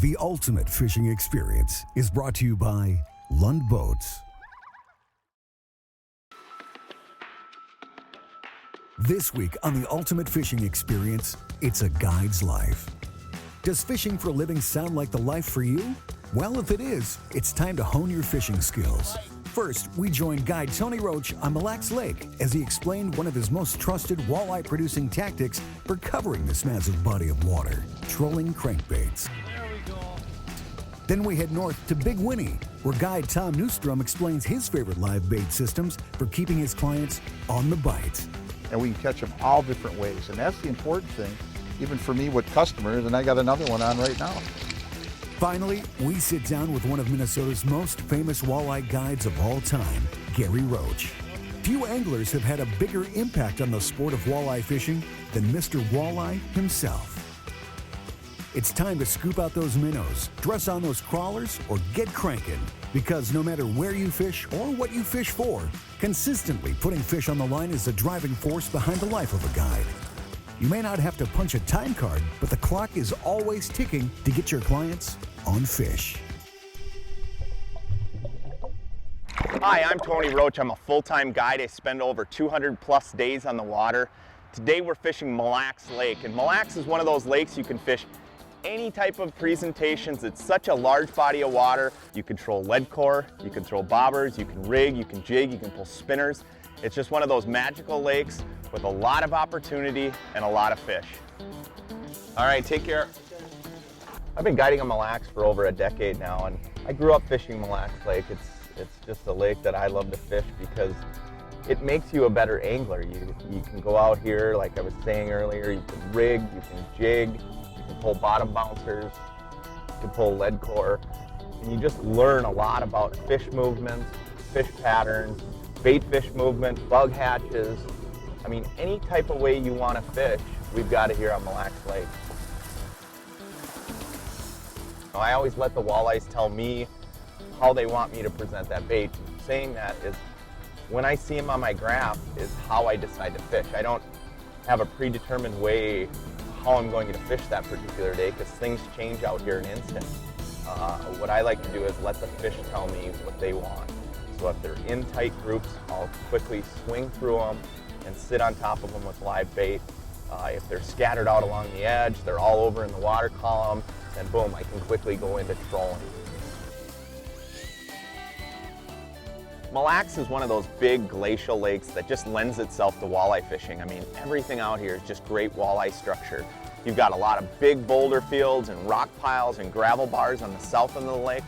The ultimate fishing experience is brought to you by Lund Boats. This week on The Ultimate Fishing Experience, it's a guide's life. Does fishing for a living sound like the life for you? Well, if it is, it's time to hone your fishing skills. First, we joined guide Tony Roach on Mille Lacs Lake as he explained one of his most trusted walleye producing tactics for covering this massive body of water, trolling crankbaits. There we go. Then we head north to Big Winnie, where guide Tom Neustrom explains his favorite live bait systems for keeping his clients on the bite. And we can catch them all different ways, and that's the important thing, even for me with customers, and I got another one on right now. Finally, we sit down with one of Minnesota's most famous walleye guides of all time, Gary Roach. Few anglers have had a bigger impact on the sport of walleye fishing than Mr. Walleye himself. It's time to scoop out those minnows, dress on those crawlers, or get cranking. Because no matter where you fish or what you fish for, consistently putting fish on the line is the driving force behind the life of a guide. You may not have to punch a time card, but the clock is always ticking to get your clients on fish. Hi, I'm Tony Roach. I'm a full-time guide. I spend over 200 plus days on the water. Today we're fishing Mille Lacs Lake, and Mille Lacs is one of those lakes you can fish any type of presentations. It's such a large body of water. You can troll lead core, you can throw bobbers, you can rig, you can jig, you can pull spinners. It's just one of those magical lakes with a lot of opportunity and a lot of fish. All right, take care. I've been guiding on Mille Lacs for over a decade now, and I grew up fishing Mille Lacs Lake. It's just a lake that I love to fish because it makes you a better angler. You can go out here, like I was saying earlier, you can rig, you can jig, you can pull bottom bouncers, you can pull lead core, and you just learn a lot about fish movements, fish patterns, bait fish movement, bug hatches. I mean, any type of way you want to fish, we've got it here on Mille Lacs Lake. I always let the walleyes tell me how they want me to present that bait. Saying that is, when I see them on my graph is how I decide to fish. I don't have a predetermined way how I'm going to fish that particular day because things change out here in an instant. What I like to do is let the fish tell me what they want. So if they're in tight groups, I'll quickly swing through them and sit on top of them with live bait. If they're scattered out along the edge, they're all over in the water column, then boom, I can quickly go into trolling. Mille Lacs is one of those big glacial lakes that just lends itself to walleye fishing. I mean, everything out here is just great walleye structure. You've got a lot of big boulder fields and rock piles and gravel bars on the south end of the lake.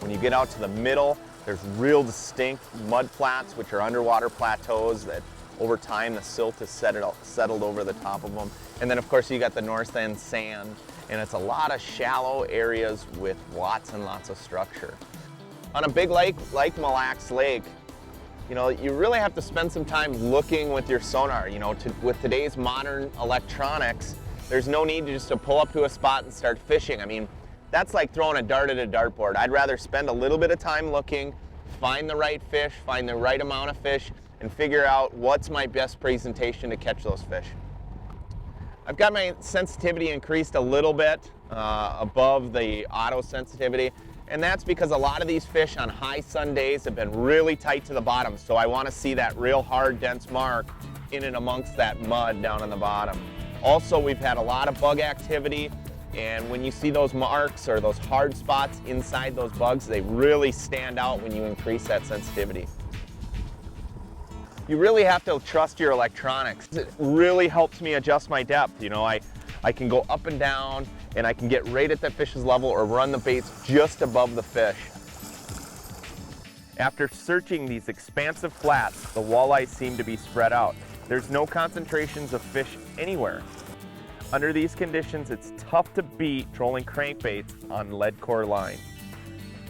When you get out to the middle, there's real distinct mud flats, which are underwater plateaus that over time the silt has settled over the top of them. And then of course you got the north end sand, and it's a lot of shallow areas with lots and lots of structure. On a big lake like Mille Lacs Lake, you know, you really have to spend some time looking with your sonar. You know, with today's modern electronics, there's no need just to pull up to a spot and start fishing. I mean, that's like throwing a dart at a dartboard. I'd rather spend a little bit of time looking, find the right fish, find the right amount of fish, and figure out what's my best presentation to catch those fish. I've got my sensitivity increased a little bit above the auto sensitivity, and that's because a lot of these fish on high sun days have been really tight to the bottom, so I want to see that real hard, dense mark in and amongst that mud down on the bottom. Also, we've had a lot of bug activity, and when you see those marks or those hard spots inside those bugs, they really stand out when you increase that sensitivity. You really have to trust your electronics. It really helps me adjust my depth. You know, I can go up and down, and I can get right at that fish's level or run the baits just above the fish. After searching these expansive flats, the walleyes seem to be spread out. There's no concentrations of fish anywhere. Under these conditions, it's tough to beat trolling crankbaits on lead core line.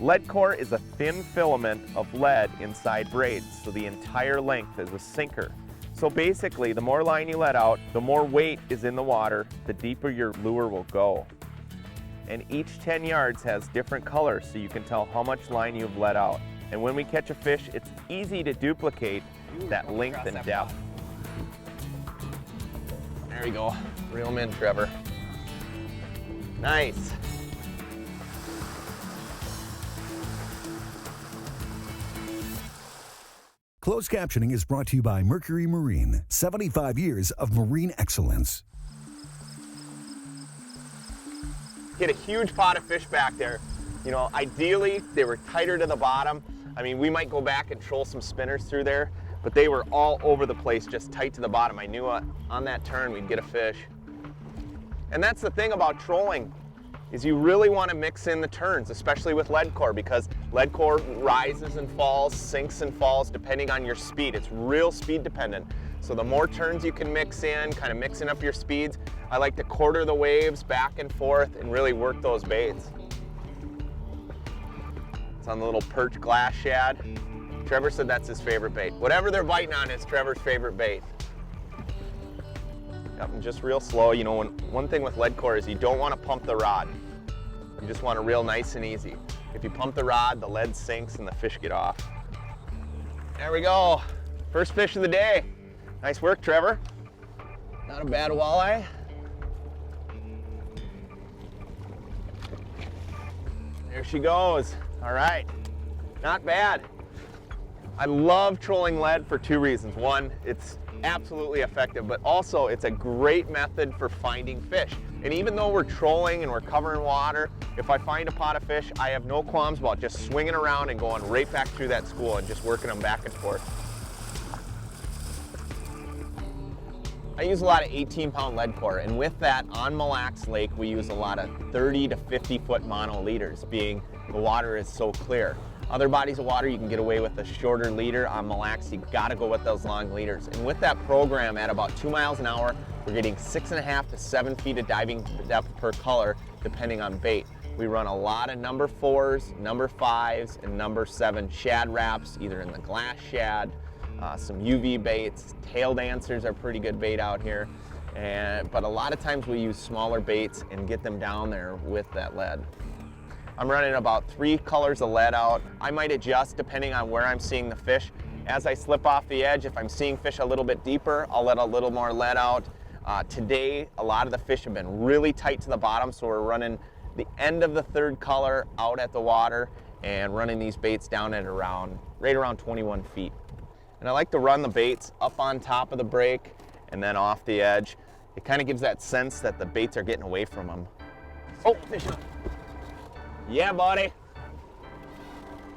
Lead core is a thin filament of lead inside braids, so the entire length is a sinker. So basically, the more line you let out, the more weight is in the water, the deeper your lure will go. And each 10 yards has different colors, so you can tell how much line you've let out. And when we catch a fish, it's easy to duplicate that length and depth. There we go. Reel them in, Trevor. Nice. Closed captioning is brought to you by Mercury Marine, 75 years of marine excellence. Get a huge pot of fish back there. You know, ideally, they were tighter to the bottom. I mean, we might go back and troll some spinners through there, but they were all over the place, just tight to the bottom. I knew on that turn we'd get a fish. And that's the thing about trolling, is you really want to mix in the turns, especially with lead core, because lead core rises and falls, sinks and falls depending on your speed. It's real speed dependent. So the more turns you can mix in, kind of mixing up your speeds. I like to quarter the waves back and forth and really work those baits. It's on the little perch glass shad. Trevor said that's his favorite bait. Whatever they're biting on is Trevor's favorite bait. Yep, and just real slow. You know, one thing with lead core is you don't want to pump the rod. You just want it real nice and easy. If you pump the rod, the lead sinks and the fish get off. There we go. First fish of the day. Nice work, Trevor. Not a bad walleye. There she goes. All right, not bad. I love trolling lead for two reasons. One, it's absolutely effective, but also it's a great method for finding fish. And even though we're trolling and we're covering water, if I find a pot of fish, I have no qualms about just swinging around and going right back through that school and just working them back and forth. I use a lot of 18-pound lead core, and with that, on Mille Lacs Lake, we use a lot of 30 to 50-foot mono leaders, being the water is so clear. Other bodies of water, you can get away with a shorter leader. On Mille Lacs, you gotta go with those long leaders. And with that program, at about 2 miles an hour, we're getting 6.5 to 7 feet of diving depth per color, depending on bait. We run a lot of number 4s, number 5s, and number 7 shad wraps, either in the glass shad, some UV baits. Tail dancers are pretty good bait out here. But a lot of times we use smaller baits and get them down there with that lead. I'm running about 3 colors of lead out. I might adjust depending on where I'm seeing the fish. As I slip off the edge, if I'm seeing fish a little bit deeper, I'll let a little more lead out. Today, a lot of the fish have been really tight to the bottom, so we're running the end of the 3rd color out at the water and running these baits down at right around 21 feet. And I like to run the baits up on top of the break and then off the edge. It kind of gives that sense that the baits are getting away from them. Oh, fish on. Yeah, buddy.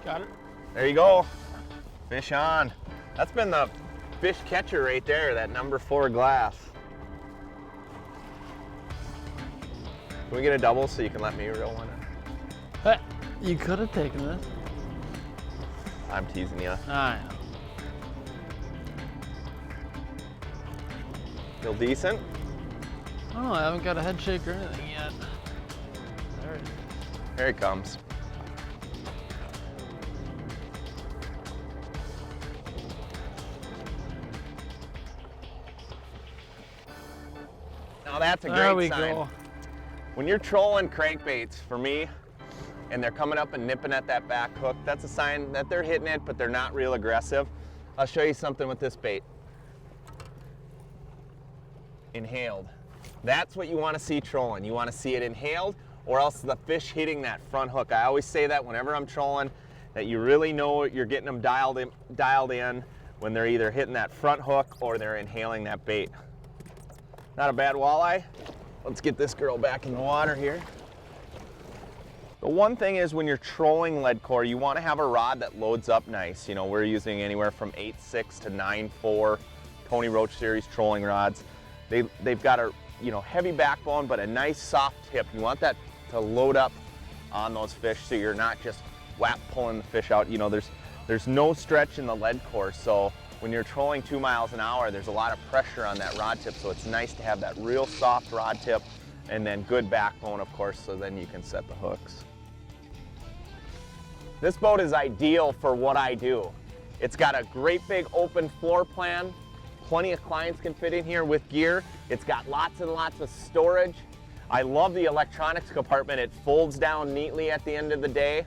Got it. There you go. Fish on. That's been the fish catcher right there, that number 4 glass. Can we get a double so you can let me reel one in? Hey, you could have taken this. I'm teasing you. I know. Feel decent? Oh, I haven't got a head shake or anything yet. There it is. Here it comes. Now that's a great sign. There we go. When you're trolling crankbaits, for me, and they're coming up and nipping at that back hook, that's a sign that they're hitting it, but they're not real aggressive. I'll show you something with this bait. Inhaled. That's what you want to see trolling. You want to see it inhaled, or else the fish hitting that front hook. I always say that whenever I'm trolling, that you really know you're getting them dialed in when they're either hitting that front hook or they're inhaling that bait. Not a bad walleye. Let's get this girl back in the water here. The one thing is, when you're trolling lead core, you want to have a rod that loads up nice. You know, we're using anywhere from 8.6 to 9.4 Tony Roach series trolling rods. They've got a heavy backbone, but a nice soft tip. You want that to load up on those fish so you're not just whap pulling the fish out. You know, there's no stretch in the lead core, so when you're trolling 2 miles an hour, there's a lot of pressure on that rod tip, so it's nice to have that real soft rod tip and then good backbone, of course, so then you can set the hooks. This boat is ideal for what I do. It's got a great big open floor plan. Plenty of clients can fit in here with gear. It's got lots and lots of storage. I love the electronics compartment. It folds down neatly at the end of the day.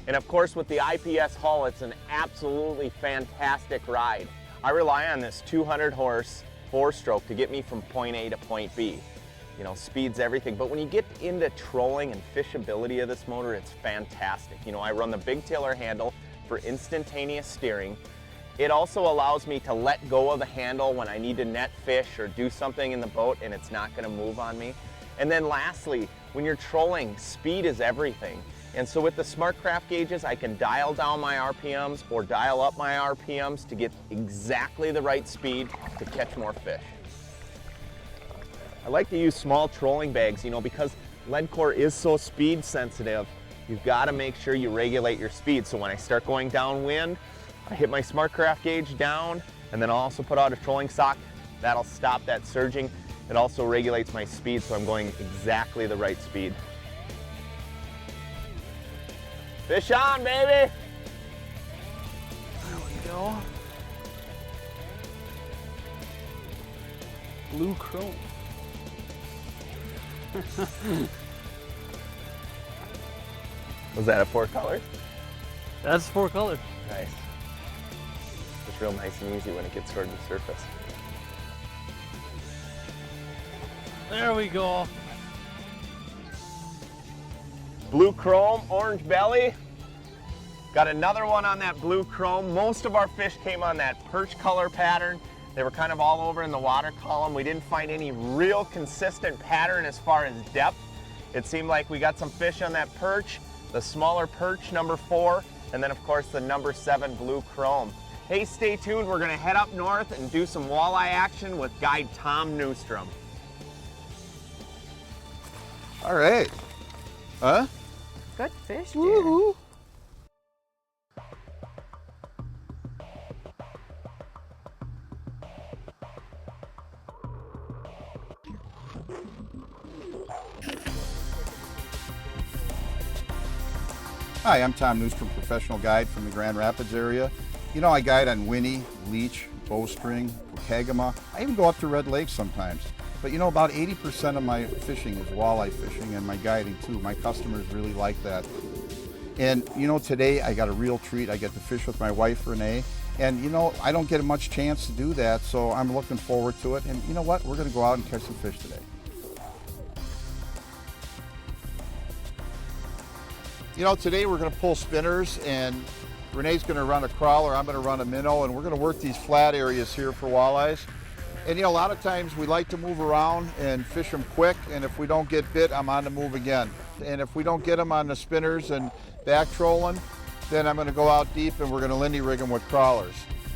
And of course, with the IPS hull, it's an absolutely fantastic ride. I rely on this 200 horse 4-stroke to get me from point A to point B. You know, speed's everything. But when you get into trolling and fishability of this motor, it's fantastic. You know, I run the big tiller handle for instantaneous steering. It also allows me to let go of the handle when I need to net fish or do something in the boat and it's not going to move on me. And then lastly, when you're trolling, speed is everything. And so with the Smart Craft gauges, I can dial down my RPMs or dial up my RPMs to get exactly the right speed to catch more fish. I like to use small trolling bags, you know, because lead core is so speed sensitive, you've got to make sure you regulate your speed. So when I start going downwind, I hit my Smart Craft gauge down, and then I'll also put out a trolling sock. That'll stop that surging. It also regulates my speed, so I'm going exactly the right speed. Fish on, baby! There we go. Blue chrome. Was that a 4 colors? That's 4 colors. Nice. It's real nice and easy when it gets toward the surface. There we go. Blue chrome, orange belly. Got another one on that blue chrome. Most of our fish came on that perch color pattern. They were kind of all over in the water column. We didn't find any real consistent pattern as far as depth. It seemed like we got some fish on that perch, the smaller perch, number 4, and then of course the number 7 blue chrome. Hey, stay tuned. We're gonna head up north and do some walleye action with guide Tom Neustrom. All right. Huh? Good fish, dear. Woo-hoo. Hi, I'm Tom Neustrom, professional guide from the Grand Rapids area. You know, I guide on Winnie, Leech, Bowstring, Kagama. I even go up to Red Lake sometimes. But you know, about 80% of my fishing is walleye fishing and my guiding too. My customers really like that. And you know, today I got a real treat. I get to fish with my wife, Renee. And you know, I don't get much chance to do that, so I'm looking forward to it. And you know what? We're gonna go out and catch some fish today. You know, today we're gonna pull spinners and Renee's gonna run a crawler, I'm gonna run a minnow, and we're gonna work these flat areas here for walleyes. And you know, a lot of times we like to move around and fish them quick, and if we don't get bit, I'm on the move again. And if we don't get them on the spinners and back trolling, then I'm gonna go out deep and we're gonna Lindy rig them with crawlers.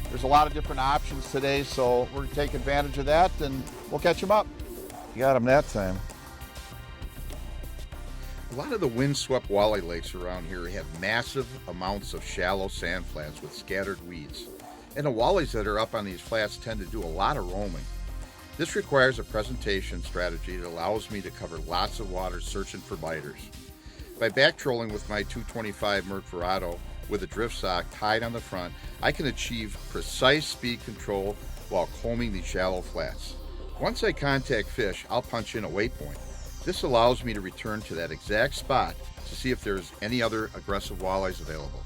There's a lot of different options today, so we're gonna take advantage of that and we'll catch them up. You got them that time. A lot of the windswept walleye lakes around here have massive amounts of shallow sand flats with scattered weeds. And the walleyes that are up on these flats tend to do a lot of roaming. This requires a presentation strategy that allows me to cover lots of water searching for biters. By back trolling with my 225 Merc Verado with a drift sock tied on the front, I can achieve precise speed control while combing these shallow flats. Once I contact fish, I'll punch in a waypoint. This allows me to return to that exact spot to see if there's any other aggressive walleyes available.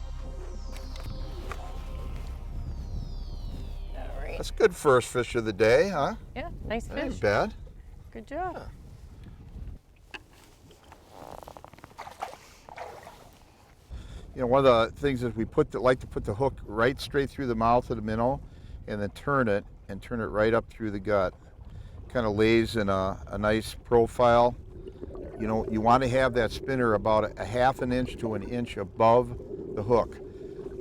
That's good first fish of the day, huh? Yeah, nice That ain't fish. bad. Good job. You know, one of the things is we like to put the hook right straight through the mouth of the minnow and then turn it right up through the gut. Kind of lays in a nice profile. You know, you want to have that spinner about a ½ an inch to an inch above the hook.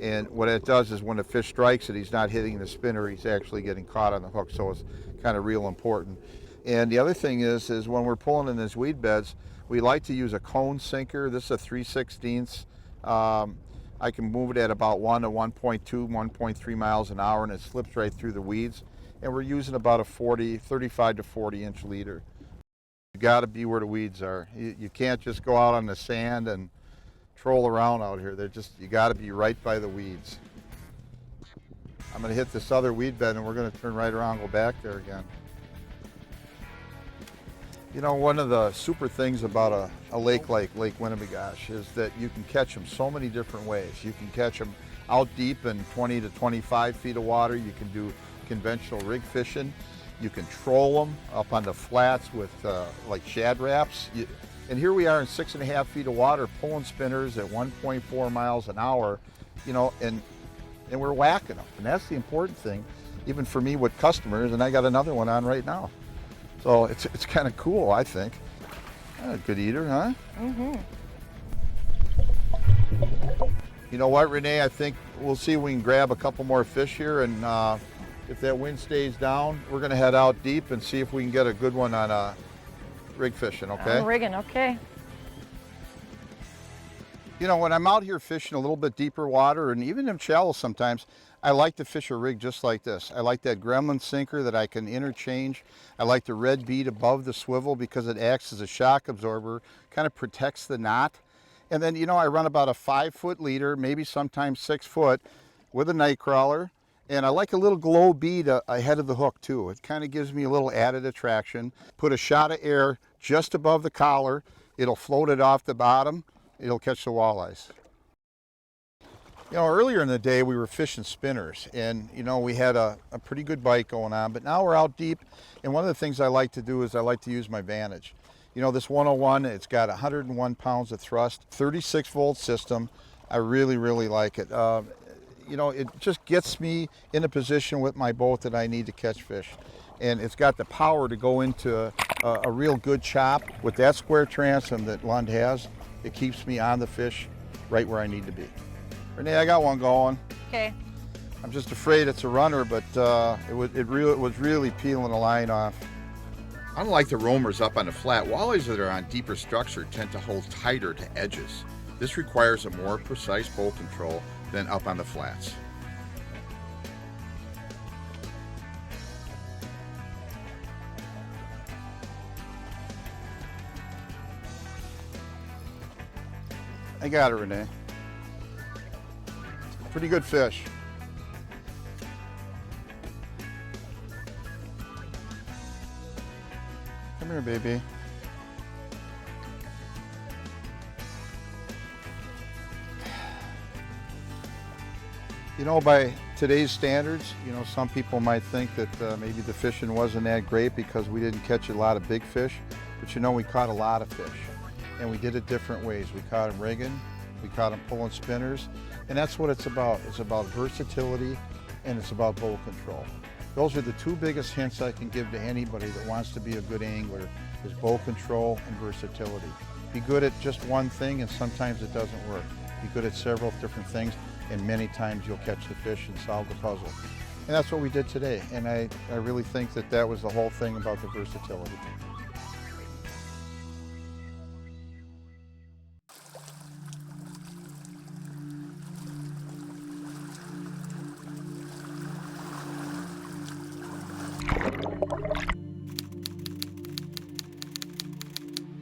And what it does is when the fish strikes it, he's not hitting the spinner, he's actually getting caught on the hook, so it's kind of real important. And the other thing is when we're pulling in these weed beds, we like to use a cone sinker. This is a 3/16. I can move it at about 1 to 1.2, 1.3 miles an hour, and it slips right through the weeds. And we're using about a 35 to 40 inch leader. You got to be where the weeds are. You can't just go out on the sand and troll around out here. You got to be right by the weeds. I'm going to hit this other weed bed and we're going to turn right around and go back there again. You know, one of the super things about a lake like Lake Winnebagosh is that you can catch them so many different ways. You can catch them out deep in 20 to 25 feet of water. You can do conventional rig fishing. You can troll them up on the flats with like shad wraps. And here we are in 6.5 feet of water pulling spinners at 1.4 miles an hour, you know, and and we're whacking them. And that's the important thing, even for me with customers, and I got another one on right now. So it's kind of cool, I think. Good eater, huh? Mm-hmm. You know what, Renee? I think we'll see if we can grab a couple more fish here, and if that wind stays down, we're gonna head out deep and see if we can get a good one on rig fishing, okay? I'm rigging, okay. You know, when I'm out here fishing a little bit deeper water, and even in shallow sometimes, I like to fish a rig just like this. I like that gremlin sinker that I can interchange. I like the red bead above the swivel because it acts as a shock absorber, kind of protects the knot. And then, you know, I run about a 5-foot leader, maybe sometimes 6 foot, with a night crawler. And I like a little glow bead ahead of the hook too. It kind of gives me a little added attraction. Put a shot of air just above the collar. It'll float it off the bottom. It'll catch the walleyes. You know, earlier in the day we were fishing spinners, and you know, we had a pretty good bite going on, but now we're out deep, and one of the things I like to do is I like to use my Vantage. You know, this 101, it's got 101 pounds of thrust, 36 volt system. I really, really like it. You know, it just gets me in a position with my boat that I need to catch fish. And it's got the power to go into a real good chop. With that square transom that Lund has, it keeps me on the fish right where I need to be. Renee, I got one going. Okay. I'm just afraid it's a runner, but it was really peeling the line off. Unlike the roamers up on the flat, walleyes that are on deeper structure tend to hold tighter to edges. This requires a more precise bowl control than up on the flats. I got it, Renee. Pretty good fish. Come here, baby. You know, by today's standards, you know, some people might think that maybe the fishing wasn't that great because we didn't catch a lot of big fish, but you know, we caught a lot of fish, and we did it different ways. We caught them rigging, we caught them pulling spinners, and that's what it's about. It's about versatility, and it's about bowl control. Those are the two biggest hints I can give to anybody that wants to be a good angler, is bowl control and versatility. Be good at just one thing, and sometimes it doesn't work. Be good at several different things, and many times you'll catch the fish and solve the puzzle. And that's what we did today, and I really think that that was the whole thing about the versatility.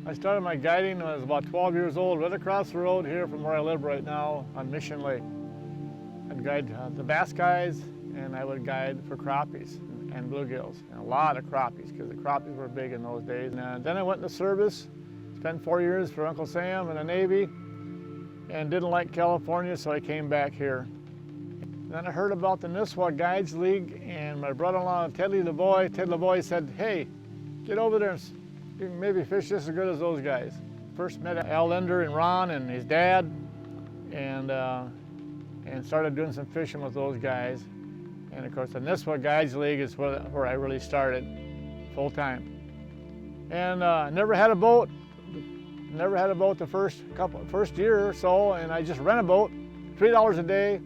I started my guiding when I was about 12 years old, right across the road here from where I live right now on Mission Lake. I'd guide the bass guys, and I would guide for crappies and bluegills, and a lot of crappies, because the crappies were big in those days. And then I went into service, spent 4 years for Uncle Sam in the Navy, and didn't like California, so I came back here. Then I heard about the Neustrom Guides League, and my brother-in-law, Ted LeBoy said, hey, get over there and you can maybe fish just as good as those guys. First met Al Linder and Ron and his dad, and started doing some fishing with those guys. And of course, the Neustrom Guides League is where I really started full time. And never had a boat the first year or so, and I just rent a boat, $3 a day.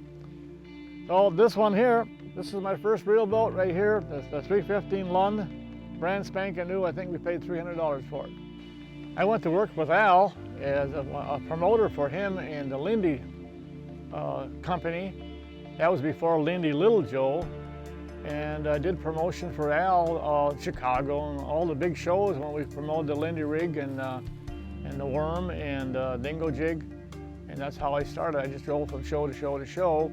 So this one here, this is my first real boat right here, the 315 Lund. Brand spanking new. I think we paid $300 for it. I went to work with Al as a promoter for him and the Lindy company. That was before Lindy Little Joe. And I did promotion for Al, Chicago, and all the big shows when we promoted the Lindy rig and the worm and dingo jig. And that's how I started. I just drove from show to show to show.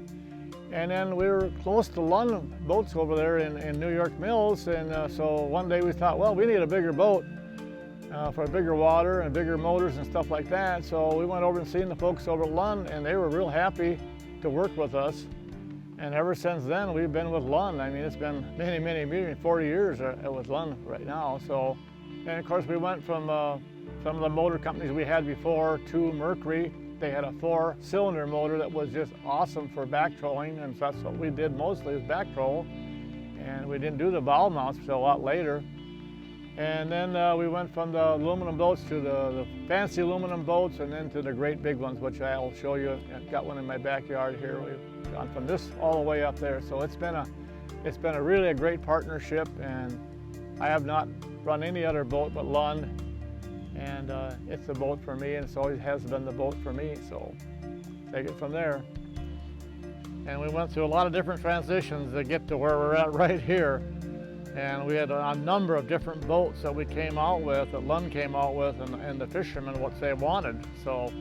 And then we were close to Lund boats over there in New York Mills, and so one day we thought, well, we need a bigger boat for bigger water and bigger motors and stuff like that. So we went over and seen the folks over at Lund, and they were real happy to work with us. And ever since then, we've been with Lund. I mean, it's been many, 40 years with Lund right now. So, and of course, we went from some of the motor companies we had before to Mercury, They had a 4-cylinder motor that was just awesome for back trolling, and that's what we did mostly, was back troll. And we didn't do the bow mounts until a lot later. And then we went from the aluminum boats to the fancy aluminum boats, and then to the great big ones, which I'll show you. I've got one in my backyard here. We've gone from this all the way up there. So it's been a really a great partnership, and I have not run any other boat but Lund, and it's the boat for me, and it always has been the boat for me. So take it from there. And we went through a lot of different transitions to get to where we're at right here. And we had a number of different boats that we came out with, that Lund came out with, and the fishermen, what they wanted. So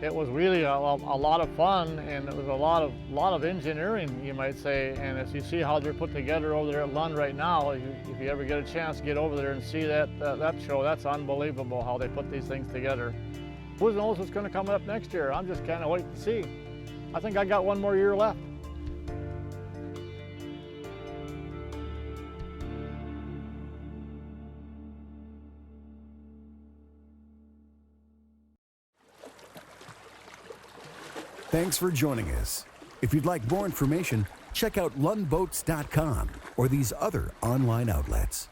it was really a lot of fun, and it was a lot of engineering, you might say. And as you see how they're put together over there at Lund right now, if you ever get a chance to get over there and see that show, that's unbelievable how they put these things together. Who knows what's going to come up next year? I'm just kind of waiting to see. I think I got one more year left. Thanks for joining us. If you'd like more information, check out lundboats.com or these other online outlets.